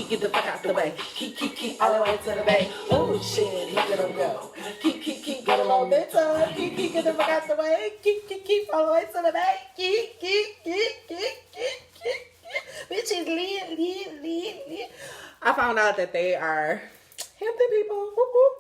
get the fuck out the way. Keep, all the way to the bay. Oh shit, look at them go. Keep, get a little bit to keep, get the fuck out the way. Keep, all the way to the bay. Keep. Bitches, lead. I found out that they are Hampton people. Whoop, whoop.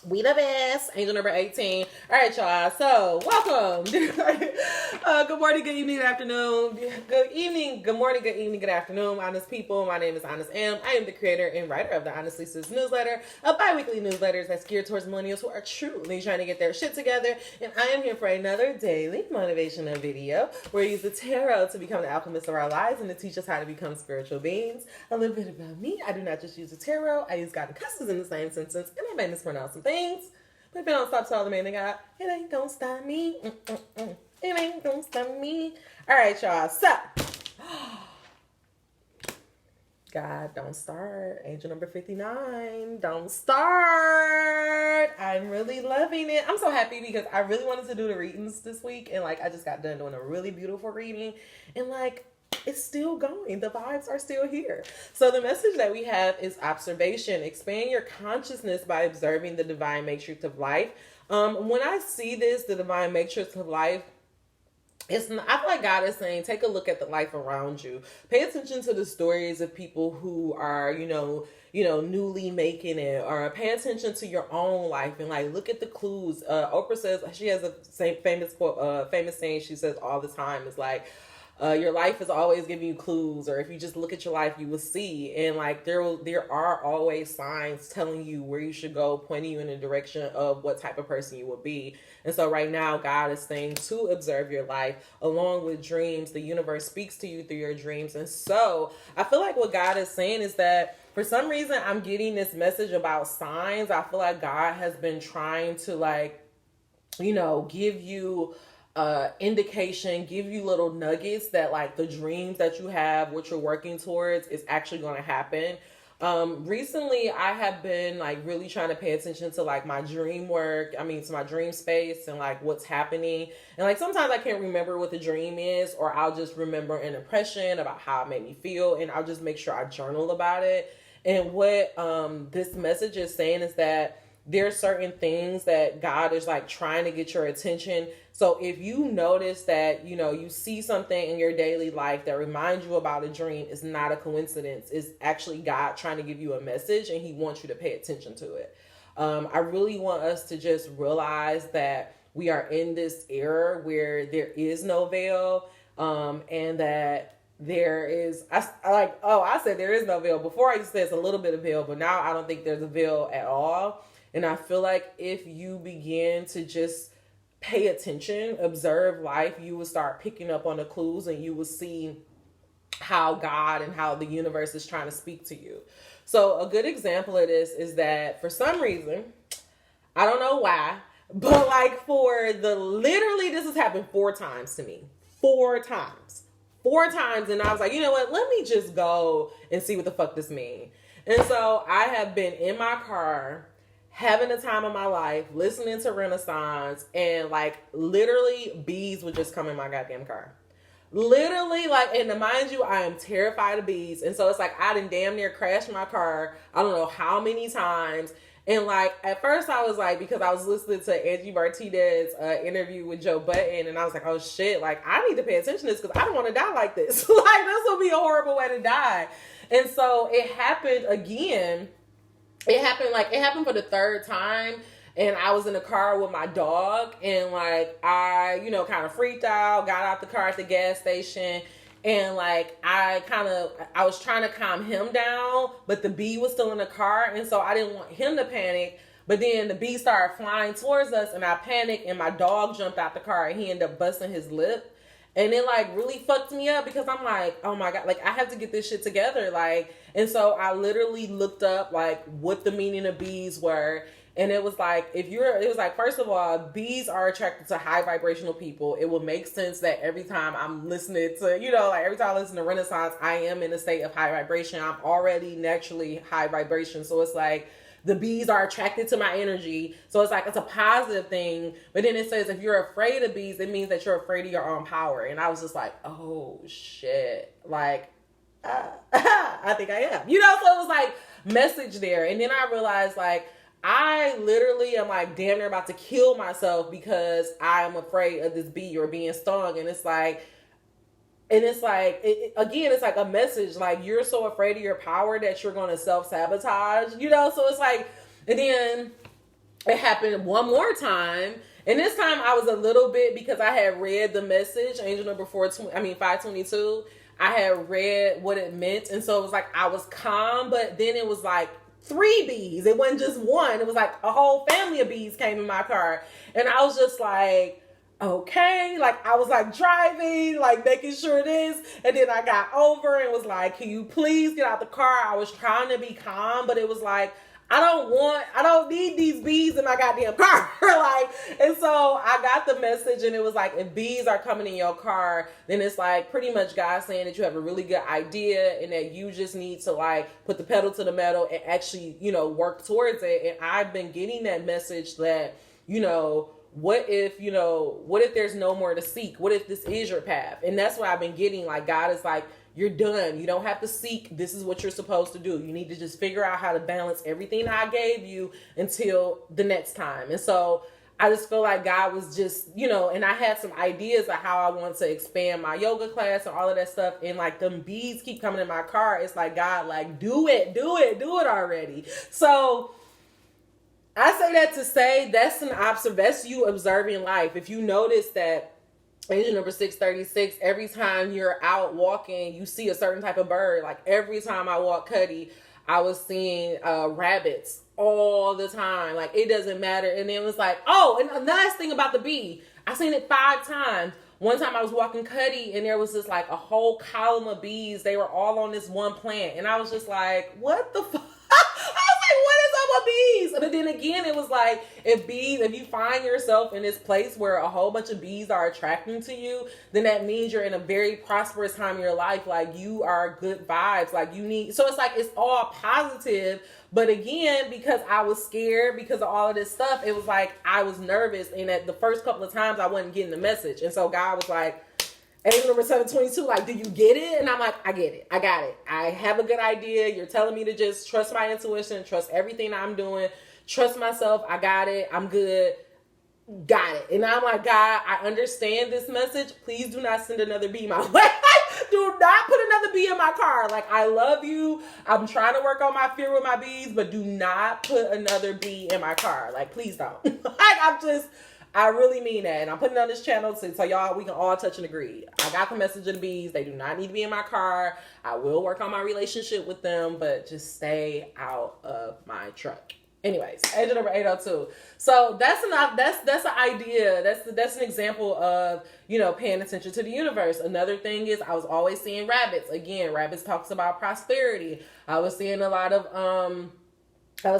We the best. Angel number 18. All right, y'all. So, welcome. Good morning, good evening, good afternoon. Good evening, good morning, good evening, good afternoon, honest people. My name is Honest M. I am the creator and writer of the Honestly Sis newsletter, a bi-weekly newsletter that's geared towards millennials who are truly trying to get their shit together. And I am here for another daily motivational video where we use the tarot to become the alchemists of our lives and to teach us how to become spiritual beings. A little bit about me. I do not just use the tarot. I use God and cusses in the same sentence, and I may mispronounce some things. But if it don't stop telling the man they got, it ain't gonna stop me. It ain't gonna stop me. All right, y'all. So, God, don't start. Angel number 59. Don't start. I'm really loving it. I'm so happy because I really wanted to do the readings this week. And, I just got done doing a really beautiful reading. And, it's still going. The vibes are still here. So the message that we have is observation. Expand your consciousness by observing the divine matrix of life. When I see this, the divine matrix of life, I feel like God is saying, take a look at the life around you. Pay attention to the stories of people who are, newly making it, or pay attention to your own life and look at the clues. Oprah says, she has a famous quote, famous saying she says all the time. It's your life is always giving you clues, or if you just look at your life, you will see. And there are always signs telling you where you should go, pointing you in the direction of what type of person you will be. And so right now, God is saying to observe your life along with dreams. The universe speaks to you through your dreams. And so I feel like what God is saying is that for some reason, I'm getting this message about signs. I feel like God has been trying to give you indication, give you little nuggets that the dreams that you have, what you're working towards, is actually going to happen. Recently I have been really trying to pay attention to my dream work. To my dream space and what's happening. And sometimes I can't remember what the dream is, or I'll just remember an impression about how it made me feel, and I'll just make sure I journal about it. And what this message is saying is that there are certain things that God is trying to get your attention. So if you notice that, you see something in your daily life that reminds you about a dream, it's not a coincidence. It's actually God trying to give you a message, and he wants you to pay attention to it. I really want us to just realize that we are in this era where there is no veil, and that there is, I said there is no veil. Before I used to say it's a little bit of veil, but now I don't think there's a veil at all. And I feel like if you begin to just pay attention, observe life, you will start picking up on the clues, and you will see how God and how the universe is trying to speak to you. So a good example of this is that for some reason, I don't know why, but literally this has happened 4 times to me. 4 times. 4 times. And I was like, you know what? Let me just go and see what the fuck this means. And so I have been in my car having the time of my life, listening to Renaissance, and literally bees would just come in my goddamn car. Literally, and to mind you, I am terrified of bees. And so it's I done damn near crashed my car, I don't know how many times. And at first I was because I was listening to Angie Martinez's interview with Joe Budden, and I was like, oh shit, I need to pay attention to this because I don't want to die like this. This would be a horrible way to die. And so it happened again. It happened for the 3rd time, and I was in the car with my dog, and I, kind of freaked out, got out the car at the gas station, and I was trying to calm him down, but the bee was still in the car, and so I didn't want him to panic. But then the bee started flying towards us, and I panicked, and my dog jumped out the car, and he ended up busting his lip. And it really fucked me up because I'm oh my God, I have to get this shit together. And so I literally looked up what the meaning of bees were. And it was first of all, bees are attracted to high vibrational people. It will make sense that every time I'm listening to, every time I listen to Renaissance, I am in a state of high vibration. I'm already naturally high vibration. So it's the bees are attracted to my energy. So it's it's a positive thing. But then it says if you're afraid of bees, it means that you're afraid of your own power. And I was just oh shit. I think I am. You know, so it was like message there. And then I realized like, I literally am like damn near about to kill myself because I'm afraid of this bee or being stung. And it's like, again, it's like a message, like you're so afraid of your power that you're going to self-sabotage, you know? So it's like, and then it happened one more time. And this time I was a little bit, because I had read the message, angel number 522. I had read what it meant. And so it was like, I was calm, but then it was like 3 bees. It wasn't just one. It was like a whole family of bees came in my car. And I was just like, okay, like I was like driving, like making sure it is, and then I got over and was like, can you please get out the car? I was trying to be calm, but it was like, I don't need these bees in my goddamn car. Like, and so I got the message, and it was like, if bees are coming in your car, then it's like pretty much God saying that you have a really good idea and that you just need to like put the pedal to the metal and actually, you know, work towards it. And I've been getting that message that, you know, what if there's no more to seek? What if this is your path? And that's what I've been getting. Like, God is like, you're done. You don't have to seek. This is what you're supposed to do. You need to just figure out how to balance everything I gave you until the next time. And so I just feel like God was just, you know, and I had some ideas of how I want to expand my yoga class and all of that stuff. And like them bees keep coming in my car. It's like, God, like, do it already. So I say that to say that's you observing life. If you notice that angel number 636, every time you're out walking, you see a certain type of bird. Like every time I walk Cuddy, I was seeing rabbits all the time. Like it doesn't matter. And then it was like, oh, and the last thing about the bee, I seen it 5 times. One time I was walking Cuddy and there was this like a whole column of bees. They were all on this one plant. And I was just like, what the fuck? Bees. But then again, it was like, if you find yourself in this place where a whole bunch of bees are attracting to you, then that means you're in a very prosperous time in your life. Like you are good vibes. Like you need, so it's like, it's all positive. But again, because I was scared because of all of this stuff, it was like, I was nervous. And at the first couple of times I wasn't getting the message. And so God was like, angel number 722, like, do you get it? And I'm like, I get it. I got it. I have a good idea. You're telling me to just trust my intuition, trust everything I'm doing, trust myself. I got it. I'm good. Got it. And I'm like, God, I understand this message. Please do not send another bee my way. Do not put another bee in my car. Like, I love you. I'm trying to work on my fear with my bees, but do not put another bee in my car. Like, please don't. I really mean that. And I'm putting it on this channel so y'all, we can all touch and agree. I got the message of the bees. They do not need to be in my car. I will work on my relationship with them, but just stay out of my truck. Anyways, angel number 802. So that's an idea. That's an example of, you know, paying attention to the universe. Another thing is I was always seeing rabbits. Again, rabbits talks about prosperity. I was seeing a lot of, I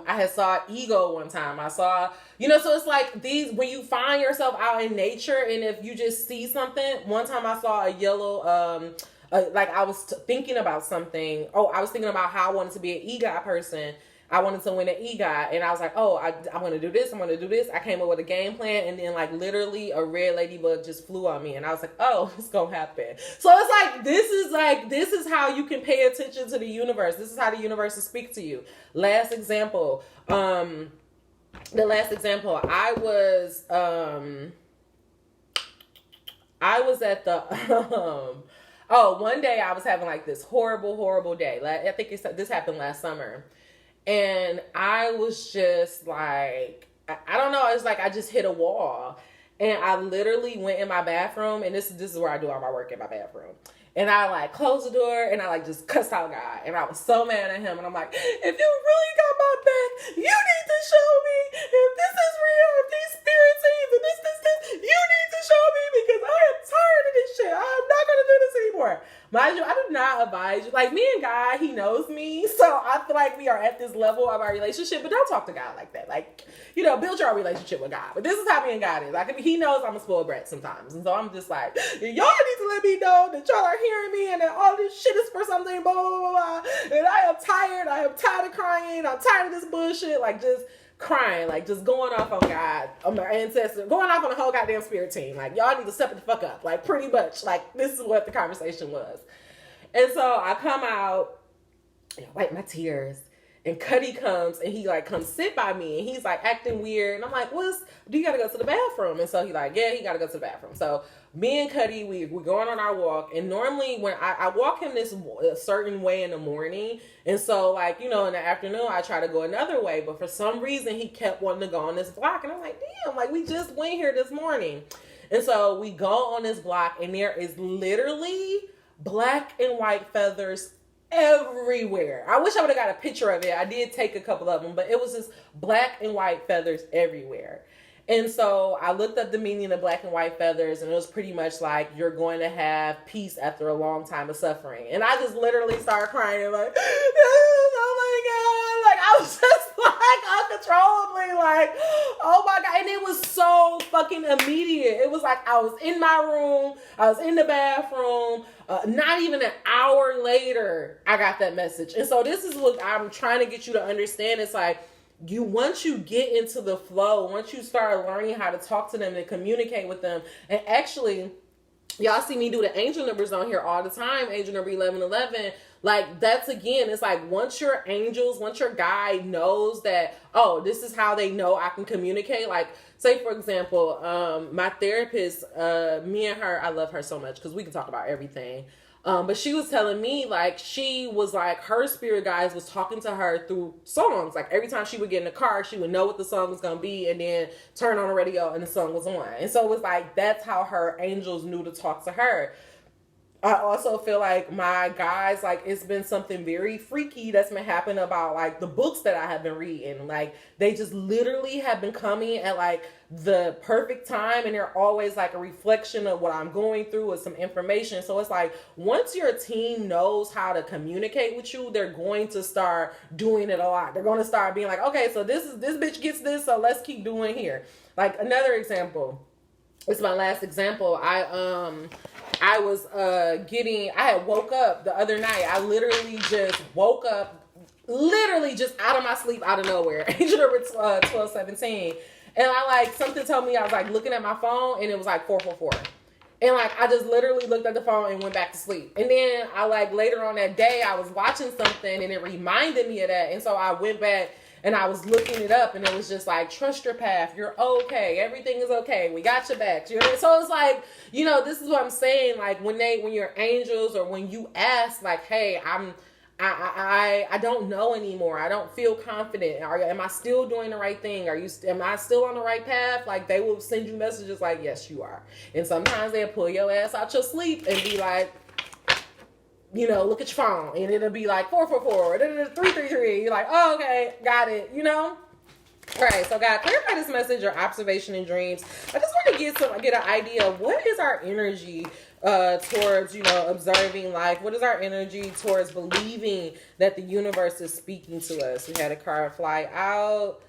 had saw eagle one time. I saw, you know, so it's like these, when you find yourself out in nature and if you just see something, one time I saw a yellow, like I was thinking about something. Oh, I was thinking about how I wanted to be an EGOT person. I wanted to win an EGOT and I was like, oh, I'm going to do this. I'm going to do this. I came up with a game plan and then like literally a red ladybug just flew on me and I was like, oh, it's going to happen. So it's like, this is how you can pay attention to the universe. This is how the universe will speak to you. Last example. I was at the, one day I was having like this horrible day. I think this happened last summer. And I was just like, I don't know. It's like I just hit a wall. And I literally went in my bathroom. And this is where I do all my work, in my bathroom. And I like closed the door and I like just cussed out God. And I was so mad at him. And I'm like, if you really got my back, you need to show me if this is real, if these spirit teams and this, you need to show me because I am tired of this shit. I'm not going to do this anymore. Mind you, I do not advise you. Like, me and God, he knows me. So I feel like we are at this level of our relationship. But don't talk to God like that. Like, you know, build your relationship with God. But this is how me and God is. Like, he knows I'm a spoiled brat sometimes. And so I'm just like, y'all need to let me know that y'all are hearing me and that all this shit is for something, blah, blah, blah, blah. And I am tired. I am tired of crying. I'm tired of this bullshit. Like, just crying, like just going off on God, on my ancestors, going off on the whole goddamn spirit team. Like, y'all need to step the fuck up. Like, pretty much, like, this is what the conversation was. And so I come out and I wipe my tears. And Cuddy comes and he like comes sit by me and he's like acting weird. And I'm like, do you gotta go to the bathroom? And so he's like, yeah, he gotta go to the bathroom. So me and Cuddy, we're going on our walk. And normally when I walk him this a certain way in the morning. And so like, in the afternoon, I try to go another way. But for some reason, he kept wanting to go on this block. And I'm like, damn, like we just went here this morning. And so we go on this block and there is literally black and white feathers everywhere. I wish I would have got a picture of it. I did take a couple of them, but it was just black and white feathers everywhere. And so I looked up the meaning of black and white feathers, and it was pretty much like you're going to have peace after a long time of suffering. And I just literally started crying like, oh my God. Like I was just like uncontrollably like, oh my God. And it was so fucking immediate. It was like I was in my room. I was in the bathroom. Not even an hour later, I got that message. And so this is what I'm trying to get you to understand. It's like, once you get into the flow, once you start learning how to talk to them and communicate with them, and actually, y'all see me do the angel numbers on here all the time, angel number 1111. Like, that's again, it's like once your guide knows that, oh, this is how they know I can communicate. Like, say, for example, my therapist, me and her, I love her so much because we can talk about everything. But she was telling me, like, she was like, her spirit guides was talking to her through songs. Like, every time she would get in the car, she would know what the song was going to be and then turn on the radio and the song was on. And so it was like, that's how her angels knew to talk to her. I also feel like my guys, like, it's been something very freaky that's been happening about, like, the books that I have been reading. Like, they just literally have been coming at, like, the perfect time, and they're always, like, a reflection of what I'm going through with some information. So it's like, once your team knows how to communicate with you, they're going to start doing it a lot. They're going to start being like, okay, so this bitch gets this, so let's keep doing here. Like, another example. It's my last example. I had woke up the other night. I literally just woke up, literally just out of my sleep, out of nowhere. Angel number 1217. And something told me, I was like looking at my phone and it was like 444. And like, I just literally looked at the phone and went back to sleep. And then later on that day, I was watching something and it reminded me of that. And so I went back and I was looking it up and it was just like, trust your path. You're okay. Everything is okay. We got your back. You know? So it's like, this is what I'm saying. Like when your angels or when you ask like, hey, I don't know anymore. I don't feel confident. Am I still doing the right thing? Am I still on the right path? Like they will send you messages like, yes, you are. And sometimes they'll pull your ass out your sleep and be like, look at your phone and it'll be like 444, 333. You're like, oh, okay, got it. All right, so God, clarify this message or observation in dreams. I just want to get an idea of what is our energy towards, observing life. What is our energy towards believing that the universe is speaking to us? We had a card fly out.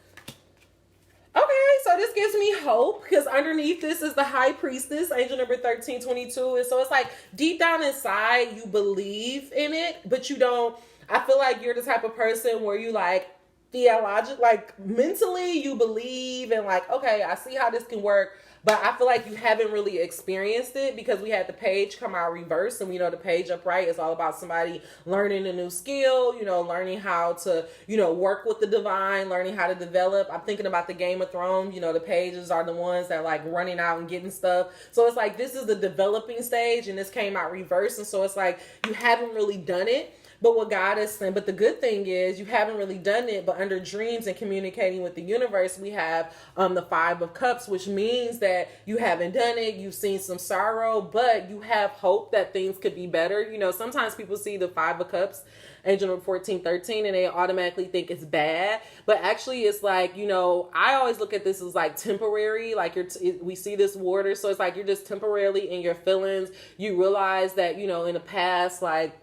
Okay, so this gives me hope because underneath this is the High Priestess, angel number 1322. And so it's like deep down inside, you believe in it, but you don't. I feel like you're the type of person where you like theological, like mentally you believe and like, okay, I see how this can work. But I feel like you haven't really experienced it because we had the page come out reverse, and we know the page upright is all about somebody learning a new skill, learning how to, work with the divine, learning how to develop. I'm thinking about the Game of Thrones, the pages are the ones that like running out and getting stuff. So it's like, this is the developing stage and this came out reverse. And so it's like, you haven't really done it. But what God is saying, but the good thing is you haven't really done it, but under dreams and communicating with the universe, we have the 5 of Cups, which means that you haven't done it. You've seen some sorrow, but you have hope that things could be better. Sometimes people see the 5 of Cups, angel number 1413, and they automatically think it's bad. But actually it's like, I always look at this as like temporary, like we see this water. So it's like, you're just temporarily in your feelings. You realize that, in the past, like,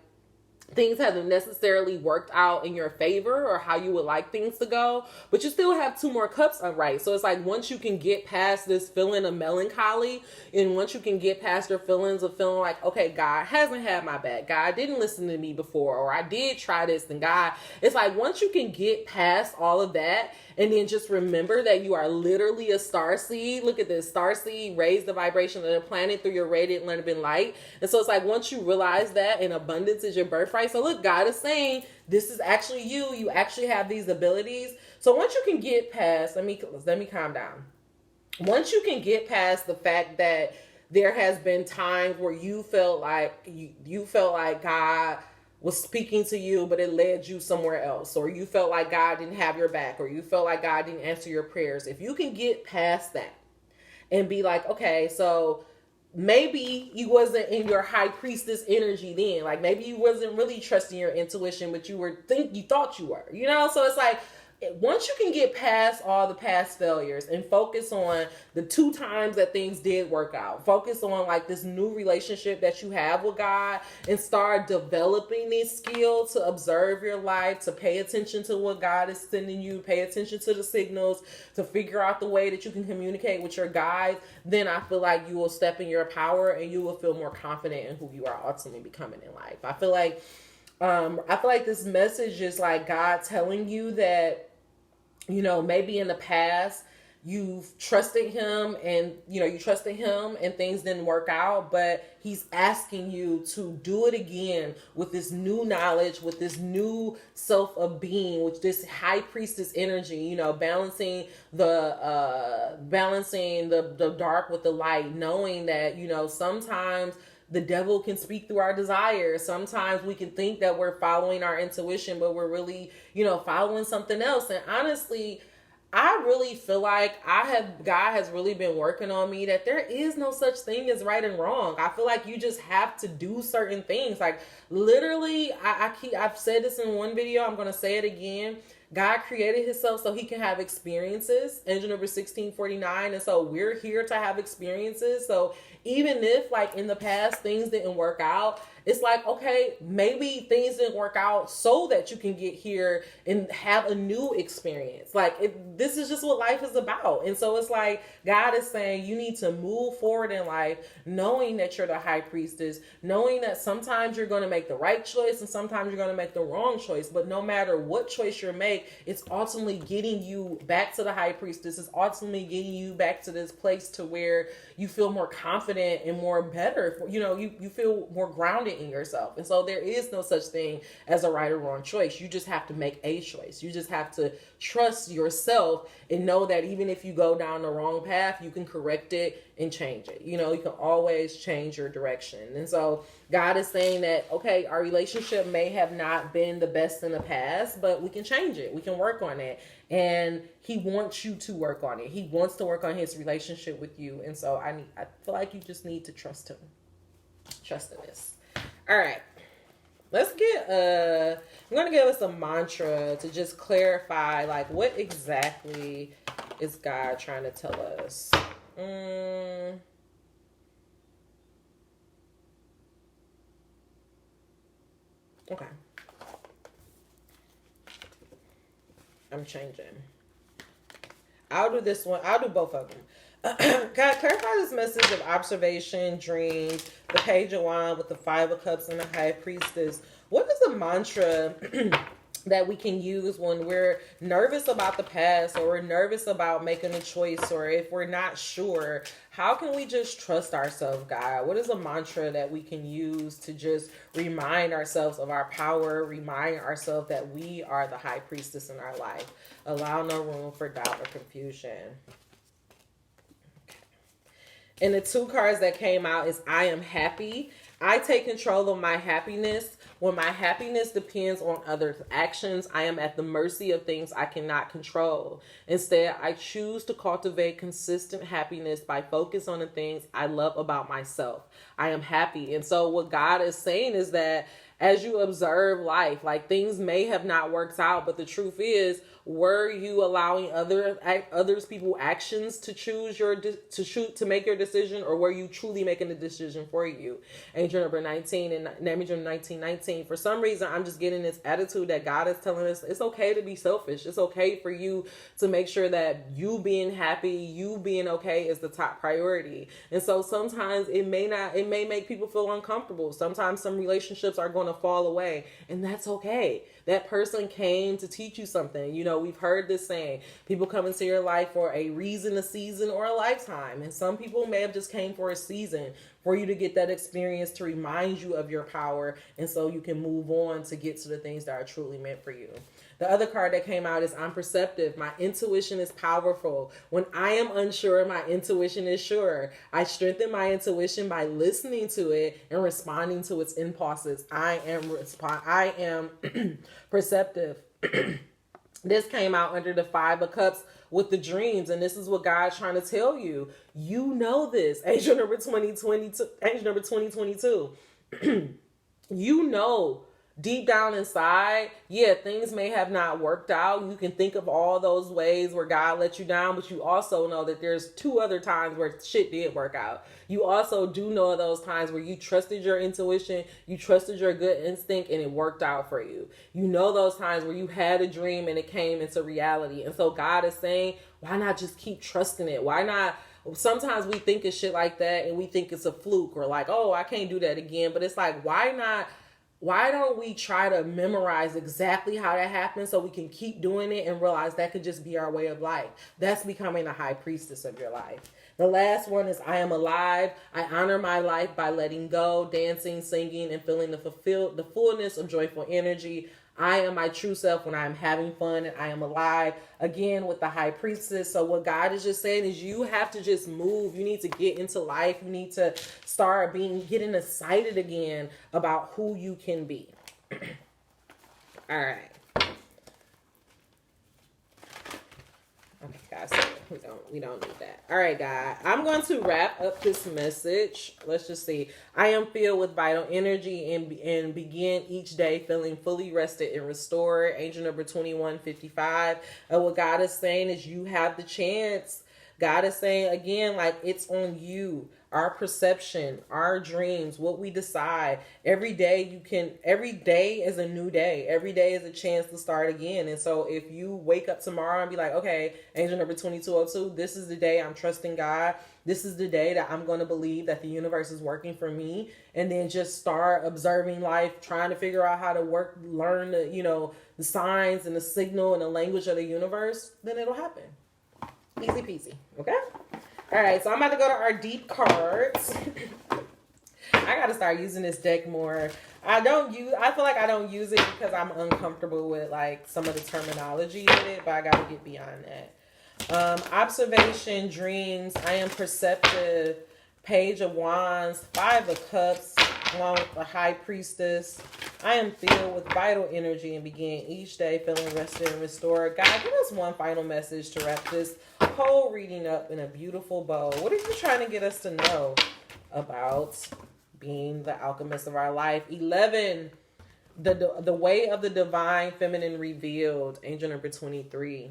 things haven't necessarily worked out in your favor or how you would like things to go, but you still have two more cups unright. So it's like once you can get past this feeling of melancholy, and once you can get past your feelings of feeling like, okay, God hasn't had my back, God didn't listen to me before, or I did try this and God, it's like once you can get past all of that, and then just remember that you are literally a star seed. Look at this. Star seed raise the vibration of the planet through your radiant living light. And so it's like once you realize that, and abundance is your birthright. So look, God is saying this is actually you. You actually have these abilities. So once you can get past, let me calm down. Once you can get past the fact that there has been times where you felt like God was speaking to you, but it led you somewhere else, or you felt like God didn't have your back, or you felt like God didn't answer your prayers. If you can get past that and be like, okay, so maybe you wasn't in your high priestess energy then, like maybe you wasn't really trusting your intuition, but you thought you were, so it's like once you can get past all the past failures and focus on the 2 times that things did work out, focus on like this new relationship that you have with God, and start developing this skill to observe your life, to pay attention to what God is sending you, pay attention to the signals, to figure out the way that you can communicate with your guides, then I feel like you will step in your power and you will feel more confident in who you are ultimately becoming in life. I feel like this message is like God telling you that, maybe in the past you've trusted him and, and things didn't work out, but he's asking you to do it again with this new knowledge, with this new self of being, with this high priestess energy, balancing the dark with the light, knowing that, sometimes the devil can speak through our desires. Sometimes we can think that we're following our intuition, but we're really, following something else. And honestly, I really feel like God has really been working on me that there is no such thing as right and wrong. I feel like you just have to do certain things. Like literally, I've said this in one video, I'm going to say it again. God created himself so he can have experiences, engine number 1649. And so we're here to have experiences. So even if like in the past things didn't work out, it's like, okay, maybe things didn't work out so that you can get here and have a new experience. Like this is just what life is about. And so it's like God is saying you need to move forward in life knowing that you're the high priestess, knowing that sometimes you're going to make the right choice and sometimes you're going to make the wrong choice. But no matter what choice you make, it's ultimately getting you back to the high priestess. It's ultimately getting you back to this place to where you feel more confident and more better. You feel more grounded in yourself. And so there is no such thing as a right or wrong choice. You just have to make a choice. You just have to trust yourself and know that even if you go down the wrong path, you can correct it and change it. You can always change your direction. And so God is saying that, okay, our relationship may have not been the best in the past, but we can change it. We can work on it. And he wants you to work on it. He wants to work on his relationship with you. And so I feel like you just need to trust him. Trust in this. All right. Let's get I'm going to give us a mantra to just clarify like what exactly is God trying to tell us. Okay. I'm changing. I'll do this one. I'll do both of them. God, clarify this message of observation, dreams, the page of wine with the 5 of cups and the high priestess. What is a mantra that we can use when we're nervous about the past, or we're nervous about making a choice, or if we're not sure? How can we just trust ourselves, God? What is a mantra that we can use to just remind ourselves of our power, remind ourselves that we are the high priestess in our life? Allow no room for doubt or confusion. And the 2 cards that came out is I am happy. I take control of my happiness. When my happiness depends on others' actions, I am at the mercy of things I cannot control. Instead, I choose to cultivate consistent happiness by focus on the things I love about myself. I am happy. And so what God is saying is that as you observe life, like things may have not worked out, but the truth is, were you allowing others people actions to choose to make your decision, or were you truly making the decision for you? Angel number 19 and Angel 1919. For some reason, I'm just getting this attitude that God is telling us it's okay to be selfish. It's okay for you to make sure that you being happy, you being okay is the top priority. And so sometimes it may make people feel uncomfortable. Sometimes some relationships are going to fall away, and that's okay. That person came to teach you something. You know, we've heard this saying, people come into your life for a reason, a season, or a lifetime. And some people may have just came for a season, for you to get that experience to remind you of your power, and so you can move on to get to the things that are truly meant for you. The other card that came out is I'm perceptive. My intuition is powerful. When I am unsure, my intuition is sure. I strengthen my intuition by listening to it and responding to its impulses. I am perceptive. This came out under the 5 of Cups with the dreams, and this is what God's trying to tell you. You know this. Angel number 2022. Angel number 2022. You know, deep down inside, yeah, things may have not worked out. You can think of all those ways where God let you down, but you also know that there's 2 other times where shit did work out. You also do know those times where you trusted your intuition, you trusted your good instinct, and it worked out for you. You know those times where you had a dream and it came into reality. And so God is saying, why not just keep trusting it? Why not? Sometimes we think of shit like that and we think it's a fluke, or like, oh, I can't do that again. But it's like, why not? Why don't we try to memorize exactly how that happens so we can keep doing it and realize that could just be our way of life? That's becoming the high priestess of your life. The last one is I am alive. I honor my life by letting go, dancing, singing, and feeling the fullness of joyful energy. I am my true self when I am having fun, and I am alive. Again, with the high priestess. So what God is just saying is you have to just move. You need to get into life. You need to start getting excited again about who you can be. All right. Okay, guys, we don't need that. All right, guys, I'm going to wrap up this message. Let's just see. I am filled with vital energy and begin each day feeling fully rested and restored. Angel number 2155. And what God is saying is you have the chance. God is saying again, like, it's on you. Our perception, our dreams, what we decide. Every day is a new day. Every day is a chance to start again. And so if you wake up tomorrow and be like, okay, angel number 2202, this is the day I'm trusting God. This is the day that I'm going to believe that the universe is working for me. And then just start observing life, trying to figure out how to learn the signs and the signal and the language of the universe, then it'll happen. Easy peasy. Okay? All right, so I'm about to go to our deep cards. I got to start using this deck more. I feel like I don't use it because I'm uncomfortable with like some of the terminology in it, but I got to get beyond that. Observation, dreams, I am perceptive, Page of Wands, 5 of Cups, along with the High Priestess. I am filled with vital energy and begin each day feeling rested and restored. God, give us one final message to wrap this whole reading up in a beautiful bow. What are you trying to get us to know about being the alchemist of our life? 11, the way of the divine feminine revealed. Angel number 23.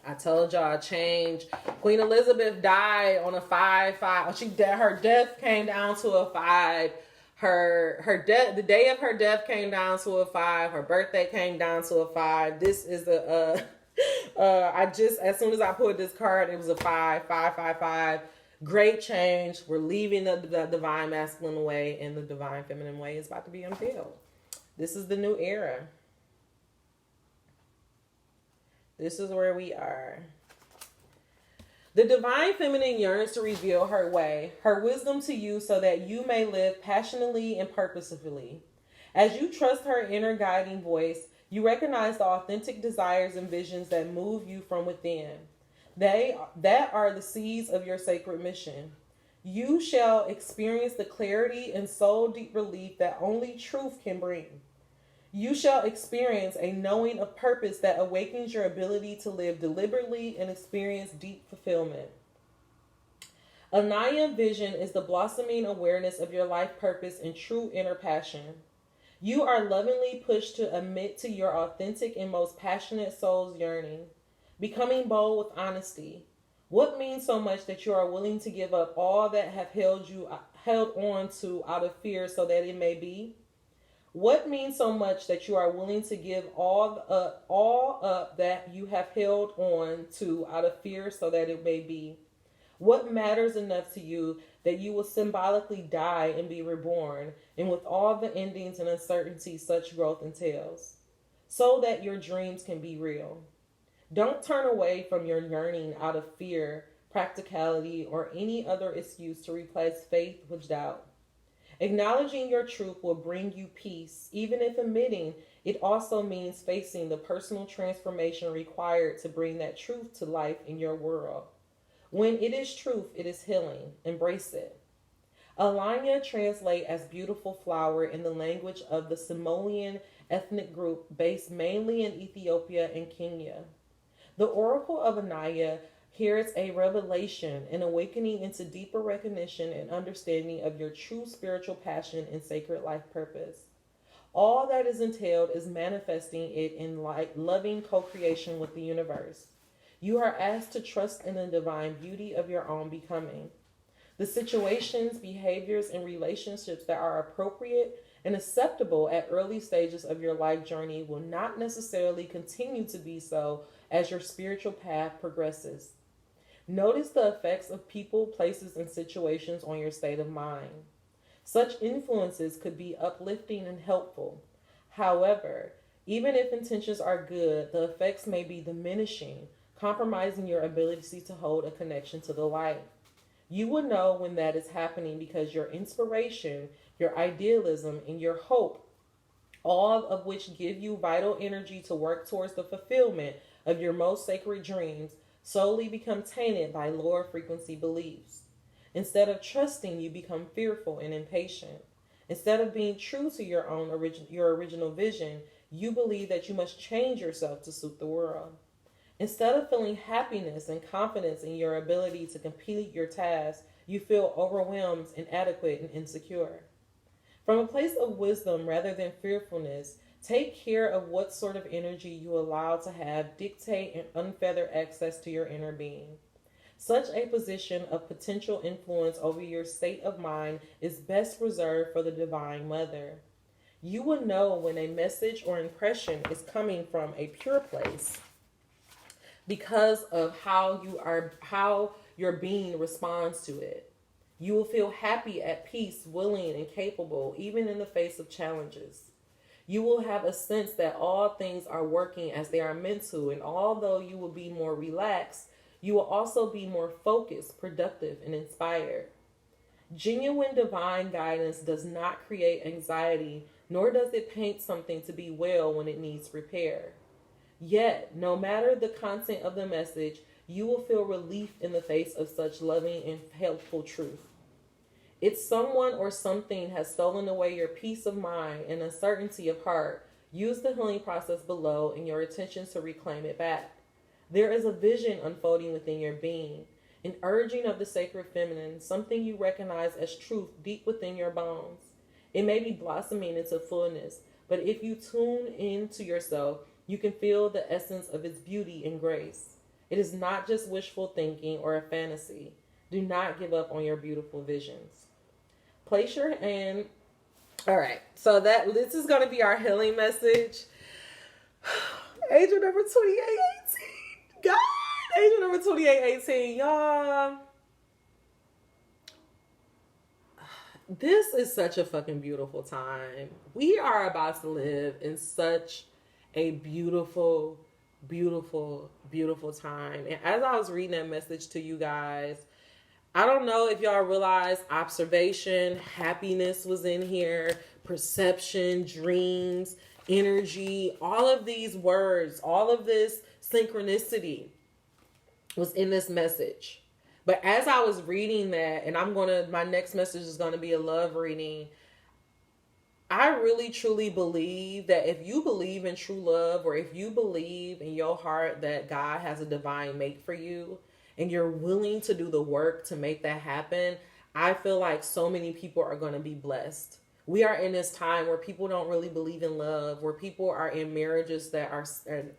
I told y'all change. Queen Elizabeth died on a 5-5. Her death came down to a 5. Her death, the day of her death came down to a 5. Her birthday came down to a 5. This is as soon as I pulled this card, it was a 5. Great change. We're leaving the divine masculine way, and the divine feminine way is about to be unveiled. This is the new era. This is where we are. The divine feminine yearns to reveal her way, her wisdom to you so that you may live passionately and purposefully. As you trust her inner guiding voice, you recognize the authentic desires and visions that move you from within. That are the seeds of your sacred mission. You shall experience the clarity and soul deep relief that only truth can bring. You shall experience a knowing of purpose that awakens your ability to live deliberately and experience deep fulfillment. Anaya vision is the blossoming awareness of your life purpose and true inner passion. You are lovingly pushed to admit to your authentic and most passionate soul's yearning, becoming bold with honesty. What means so much that you are willing to give up all that have held on to out of fear so that it may be? What means so much that you are willing to give all up that you have held on to out of fear so that it may be? What matters enough to you that you will symbolically die and be reborn, and with all the endings and uncertainties such growth entails, so that your dreams can be real? Don't turn away from your yearning out of fear, practicality, or any other excuse to replace faith with doubt. Acknowledging your truth will bring you peace, even if admitting it also means facing the personal transformation required to bring that truth to life in your world. When it is truth, it is healing. Embrace it. Alanya translate as beautiful flower in the language of the Samoan ethnic group based mainly in Ethiopia and Kenya. The Oracle of Anaya heralds a revelation, an awakening into deeper recognition and understanding of your true spiritual passion and sacred life purpose. All that is entailed is manifesting it in loving co-creation with the universe. You are asked to trust in the divine beauty of your own becoming. The situations, behaviors, and relationships that are appropriate and acceptable at early stages of your life journey will not necessarily continue to be so as your spiritual path progresses. Notice the effects of people, places, and situations on your state of mind. Such influences could be uplifting and helpful. However, even if intentions are good, the effects may be diminishing, compromising your ability to hold a connection to the light. You will know when that is happening because your inspiration, your idealism, and your hope, all of which give you vital energy to work towards the fulfillment of your most sacred dreams, solely become tainted by lower frequency beliefs. Instead of trusting, you become fearful and impatient. Instead of being true to your original vision, you believe that you must change yourself to suit the world. Instead of feeling happiness and confidence in your ability to complete your task, you feel overwhelmed, inadequate, and insecure. From a place of wisdom rather than fearfulness, take care of what sort of energy you allow to have dictate and unfettered access to your inner being. Such a position of potential influence over your state of mind is best reserved for the Divine Mother. You will know when a message or impression is coming from a pure place because of how your being responds to it. You will feel happy, at peace, willing, and capable, even in the face of challenges. You will have a sense that all things are working as they are meant to, and although you will be more relaxed, you will also be more focused, productive, and inspired. Genuine divine guidance does not create anxiety, nor does it paint something to be well when it needs repair. Yet, no matter the content of the message, you will feel relief in the face of such loving and helpful truth. If someone or something has stolen away your peace of mind and uncertainty of heart, use the healing process below and your attention to reclaim it back. There is a vision unfolding within your being, an urging of the sacred feminine, something you recognize as truth deep within your bones. It may be blossoming into fullness, but if you tune into yourself, you can feel the essence of its beauty and grace. It is not just wishful thinking or a fantasy. Do not give up on your beautiful visions. Place your hand. All right, so this is going to be our healing message. Angel number 2818. God, angel number 2818, y'all. This is such a fucking beautiful time. We are about to live in such a beautiful, beautiful, beautiful time. And as I was reading that message to you guys, I don't know if y'all realize observation, happiness was in here, perception, dreams, energy, all of these words, all of this synchronicity was in this message. But as I was reading that, and my next message is going to be a love reading, I really truly believe that if you believe in true love, or if you believe in your heart that God has a divine mate for you, and you're willing to do the work to make that happen, I feel like so many people are going to be blessed. We are in this time where people don't really believe in love, where people are in marriages that are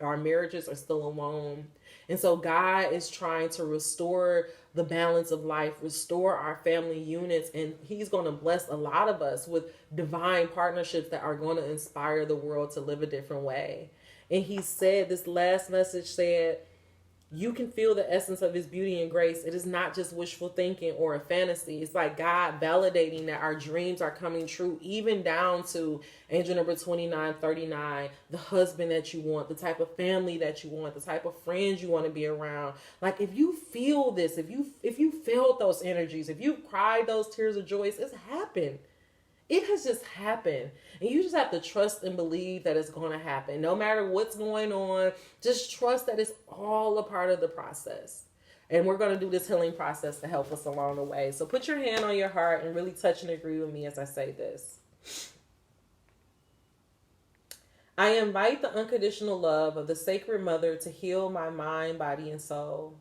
our marriages are still alone. And so God is trying to restore the balance of life, restore our family units, and he's going to bless a lot of us with divine partnerships that are going to inspire the world to live a different way. And he said, this last message said, you can feel the essence of his beauty and grace. It is not just wishful thinking or a fantasy. It's like God validating that our dreams are coming true, even down to angel number 2939, the husband that you want, the type of family that you want, the type of friends you want to be around. Like, if you feel this, if you felt those energies, if you cried those tears of joy, it's happened. It has just happened. And you just have to trust and believe that it's going to happen. No matter what's going on, just trust that it's all a part of the process. And we're going to do this healing process to help us along the way. So put your hand on your heart and really touch and agree with me as I say this. I invite the unconditional love of the Sacred Mother to heal my mind, body, and soul.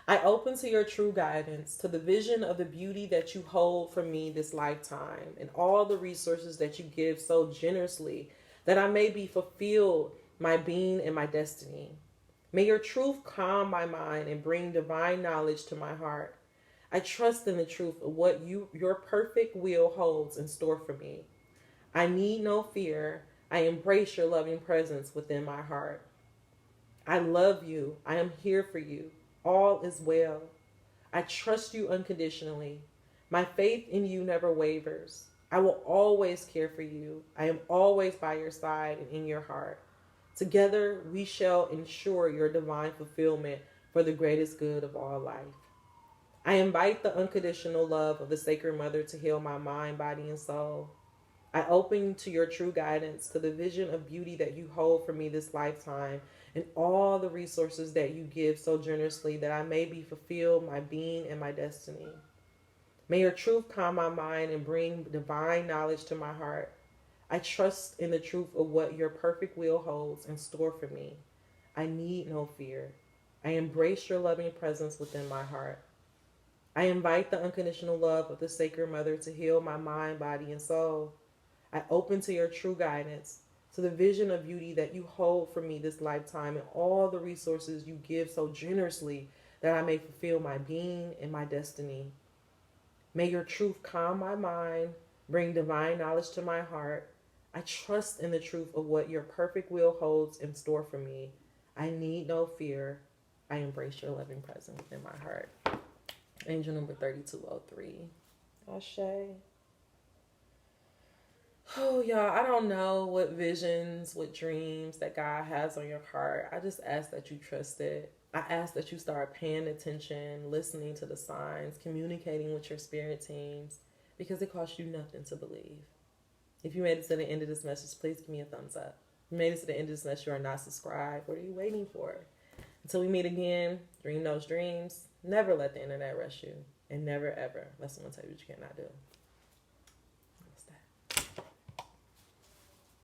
I open to your true guidance, to the vision of the beauty that you hold for me this lifetime, and all the resources that you give so generously, that I may be fulfilled my being and my destiny. May your truth calm my mind and bring divine knowledge to my heart. I trust in the truth of what your perfect will holds in store for me. I need no fear. I embrace your loving presence within my heart. I love you. I am here for you. All is well. I trust you unconditionally. My faith in you never wavers. I will always care for you. I am always by your side and in your heart. Together, we shall ensure your divine fulfillment for the greatest good of all life. I invite the unconditional love of the Sacred Mother to heal my mind, body, and soul. I open to your true guidance, to the vision of beauty that you hold for me this lifetime, and all the resources that you give so generously, that I may be fulfilled my being and my destiny. May your truth calm my mind and bring divine knowledge to my heart. I trust in the truth of what your perfect will holds in store for me. I need no fear. I embrace your loving presence within my heart. I invite the unconditional love of the Sacred Mother to heal my mind, body, and soul. I open to your true guidance, to the vision of beauty that you hold for me this lifetime, and all the resources you give so generously, that I may fulfill my being and my destiny. May your truth calm my mind, bring divine knowledge to my heart. I trust in the truth of what your perfect will holds in store for me. I need no fear. I embrace your loving presence in my heart. Angel number 3203. Ashe. Oh, y'all, I don't know what visions, what dreams that God has on your heart. I just ask that you trust it. I ask that you start paying attention, listening to the signs, communicating with your spirit teams, because it costs you nothing to believe. If you made it to the end of this message, please give me a thumbs up. If you made it to the end of this message, you are not subscribed. What are you waiting for? Until we meet again, dream those dreams. Never let the internet rush you. And never, ever let someone tell you what you cannot do.